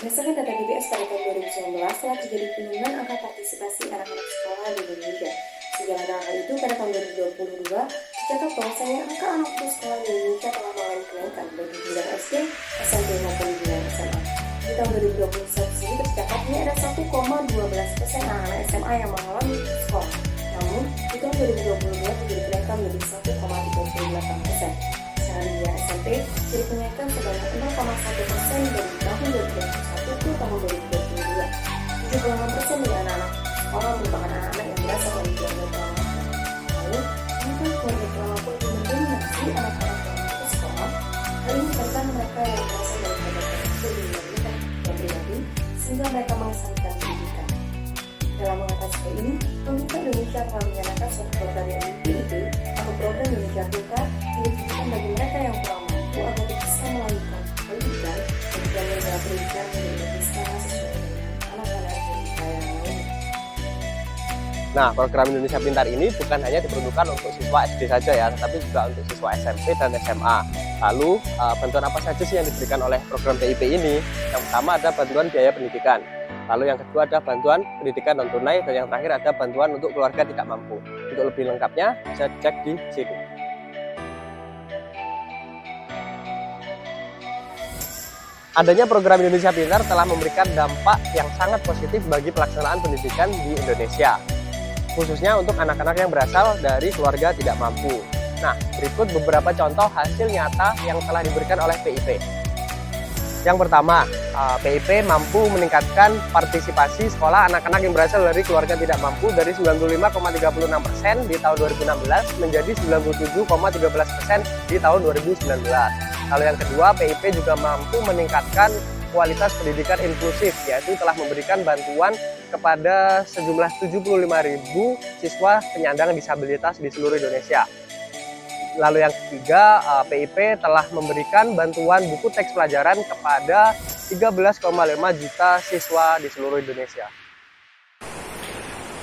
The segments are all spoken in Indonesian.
Berdasarkan data DBS pada tahun 2019, telah terjadi penurunan angka partisipasi anak-anak sekolah di Indonesia. Sejak angka itu pada tahun 2022, tercatat bahwasanya angka anak putus sekolah di Indonesia telah mengalami kenaikan baik di jenjang SD, SMP maupun di jenjang SMA. Di tahun 2021 sendiri tercatat ini ada 1,12% anak-anak SMA yang mengalami putus sekolah. Namun, di tahun 2022 terjadi kenaikan menjadi 1,38%. Sedangkan di SMP terjadi kenaikan sebanyak 0,1% dari tahun 2021 ke tahun 2022. 76% dari anak-anak sekolah merupakan anak-anak yang berasal dari keluarga kurang mampu. Lalu, mengapa keluarga kurang mampu itu mendominasi anak-anak yang putus sekolah? Hal ini karena mereka yang berasal dari keluarga tertentu dan pribadi, sehingga mereka mengesampingkan pendidikan. Dalam mengatasi hal ini, pemerintah Indonesia telah menyatakan suatu program yang PIP atau program Indonesia Pintar ditujukan bagi mereka yang kurang mampu agar bisa melanjutkan pendidikan dan juga menjaga pendidikan menjadi secara sesuai dengan anak-anak dan yang lainnya. Nah, program Indonesia Pintar ini bukan hanya diperuntukkan untuk siswa SD saja ya, tetapi juga untuk siswa SMP dan SMA. Lalu, bantuan apa saja sih yang diberikan oleh program PIP ini? Yang pertama ada bantuan biaya pendidikan. Lalu yang kedua ada bantuan pendidikan non tunai, dan yang terakhir ada bantuan untuk keluarga tidak mampu. Untuk lebih lengkapnya bisa dicek di sini. Adanya program Indonesia Pintar telah memberikan dampak yang sangat positif bagi pelaksanaan pendidikan di Indonesia, khususnya untuk anak-anak yang berasal dari keluarga tidak mampu. Nah, berikut beberapa contoh hasil nyata yang telah diberikan oleh PIP. Yang pertama, PIP mampu meningkatkan partisipasi sekolah anak-anak yang berasal dari keluarga tidak mampu dari 95,36% di tahun 2016 menjadi 97,13% di tahun 2019. Lalu yang kedua, PIP juga mampu meningkatkan kualitas pendidikan inklusif, yaitu telah memberikan bantuan kepada sejumlah 75.000 siswa penyandang disabilitas di seluruh Indonesia. Lalu yang ketiga, PIP telah memberikan bantuan buku teks pelajaran kepada 13,5 juta siswa di seluruh Indonesia.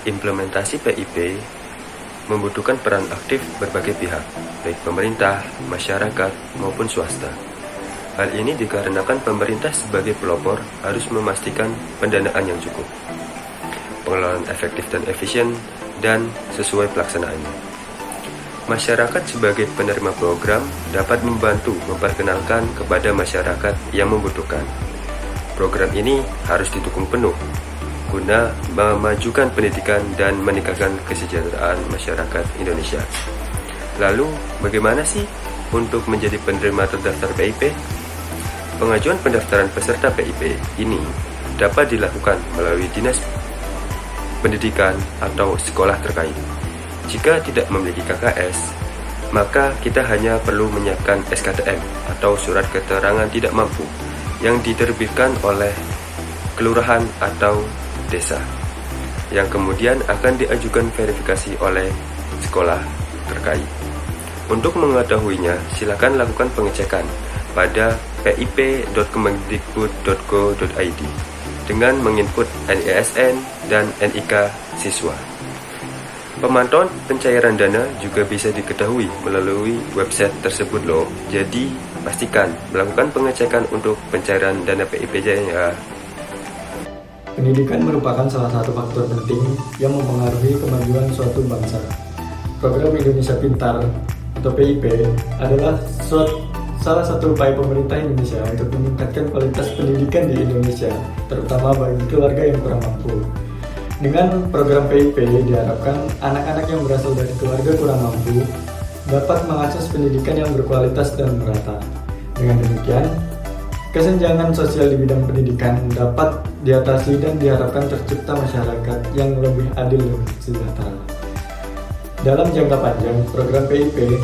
Implementasi PIP membutuhkan peran aktif berbagai pihak, baik pemerintah, masyarakat, maupun swasta. Hal ini dikarenakan pemerintah sebagai pelopor harus memastikan pendanaan yang cukup, pengelolaan efektif dan efisien, dan sesuai pelaksanaannya. Masyarakat sebagai penerima program dapat membantu memperkenalkan kepada masyarakat yang membutuhkan. Program ini harus didukung penuh guna memajukan pendidikan dan meningkatkan kesejahteraan masyarakat Indonesia. Lalu, bagaimana sih untuk menjadi penerima terdaftar PIP? Pengajuan pendaftaran peserta PIP ini dapat dilakukan melalui Dinas Pendidikan atau sekolah terkait. Jika tidak memiliki KKS, maka kita hanya perlu menyiapkan SKTM atau surat keterangan tidak mampu yang diterbitkan oleh kelurahan atau desa, yang kemudian akan diajukan verifikasi oleh sekolah terkait. Untuk mengetahuinya, silakan lakukan pengecekan pada pip.kemendikbud.go.id dengan menginput NISN dan NIK siswa. Pemantauan pencairan dana juga bisa diketahui melalui website tersebut loh. Jadi, pastikan melakukan pengecekan untuk pencairan dana PIP ya. Pendidikan merupakan salah satu faktor penting yang mempengaruhi kemajuan suatu bangsa. Program Indonesia Pintar atau PIP adalah salah satu upaya pemerintah Indonesia untuk meningkatkan kualitas pendidikan di Indonesia, terutama bagi keluarga yang kurang mampu. Dengan program PIP diharapkan anak-anak yang berasal dari keluarga kurang mampu dapat mengakses pendidikan yang berkualitas dan merata. Dengan demikian, kesenjangan sosial di bidang pendidikan dapat diatasi dan diharapkan tercipta masyarakat yang lebih adil dan sejahtera. Dalam jangka panjang, program PIP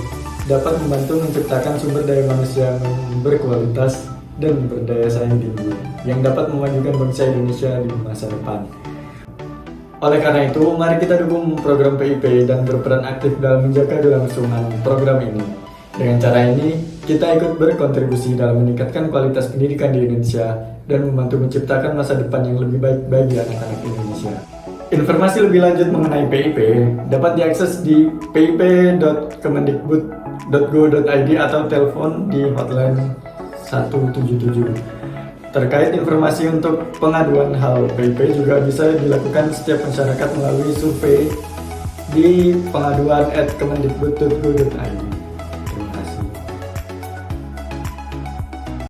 dapat membantu menciptakan sumber daya manusia yang berkualitas dan berdaya saing tinggi yang dapat memajukan bangsa Indonesia di masa depan. Oleh karena itu, mari kita dukung program PIP dan berperan aktif dalam menjaga kelangsungan program ini. Dengan cara ini, kita ikut berkontribusi dalam meningkatkan kualitas pendidikan di Indonesia dan membantu menciptakan masa depan yang lebih baik bagi anak-anak Indonesia. Informasi lebih lanjut mengenai PIP dapat diakses di pip.kemendikbud.go.id atau telepon di hotline 177. Terkait informasi untuk pengaduan hal PIP juga bisa dilakukan setiap masyarakat melalui survei di pengaduan @kemendikbud.go.id.